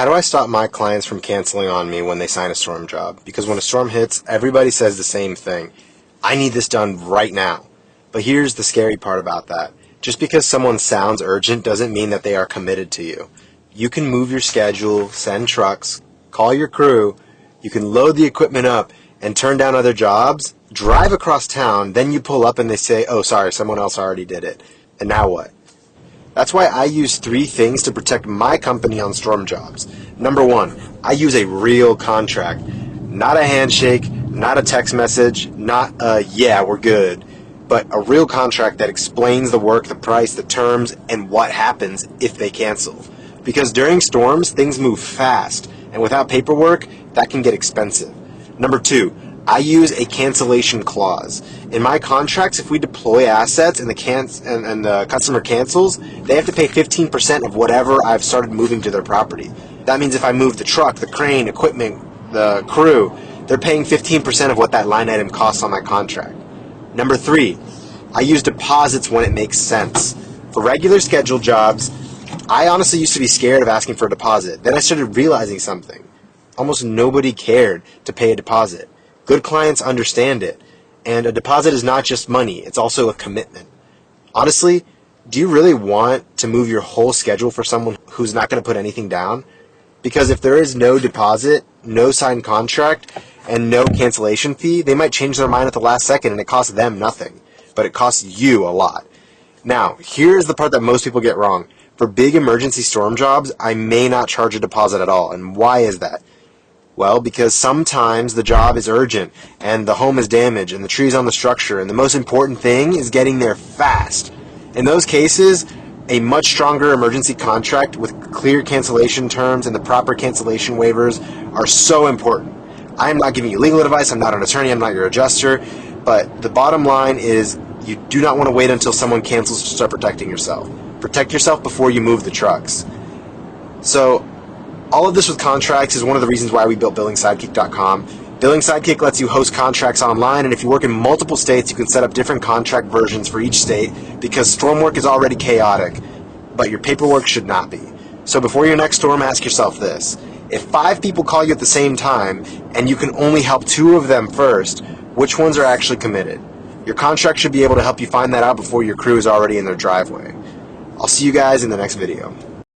How do I stop my clients from canceling on me when they sign a storm job? Because when a storm hits, everybody says the same thing. I need this done right now. But here's the scary part about that. Just because someone sounds urgent doesn't mean that they are committed to you. You can move your schedule, send trucks, call your crew, you can load the equipment up and turn down other jobs, drive across town, then you pull up and they say, oh, sorry, someone else already did it. And now what? That's why I use 3 things to protect my company on storm jobs. Number 1, I use a real contract. Not a handshake, not a text message, not a, yeah, we're good, but a real contract that explains the work, the price, the terms, and what happens if they cancel. Because during storms, things move fast, and without paperwork, that can get expensive. Number 2, I use a cancellation clause. In my contracts, if we deploy assets and the customer cancels, they have to pay 15% of whatever I've started moving to their property. That means if I move the truck, the crane, equipment, the crew, they're paying 15% of what that line item costs on my contract. Number 3, I use deposits when it makes sense. For regular scheduled jobs, I honestly used to be scared of asking for a deposit. Then I started realizing something. Almost nobody cared to pay a deposit. Good clients understand it. And a deposit is not just money, it's also a commitment. Honestly, do you really want to move your whole schedule for someone who's not going to put anything down? Because if there is no deposit, no signed contract, and no cancellation fee, they might change their mind at the last second and it costs them nothing. But it costs you a lot. Now, here's the part that most people get wrong. For big emergency storm jobs, I may not charge a deposit at all. And why is that? Well, because sometimes the job is urgent and the home is damaged and the tree's on the structure and the most important thing is getting there fast. In those cases, a much stronger emergency contract with clear cancellation terms and the proper cancellation waivers are so important. I am not giving you legal advice, I'm not an attorney, I'm not your adjuster, but the bottom line is you do not want to wait until someone cancels to start protecting yourself. Protect yourself before you move the trucks. So, all of this with contracts is one of the reasons why we built BillingSidekick.com. Billing Sidekick lets you host contracts online, and if you work in multiple states, you can set up different contract versions for each state because storm work is already chaotic, but your paperwork should not be. So before your next storm, ask yourself this. If 5 people call you at the same time, and you can only help 2 of them first, which ones are actually committed? Your contract should be able to help you find that out before your crew is already in their driveway. I'll see you guys in the next video.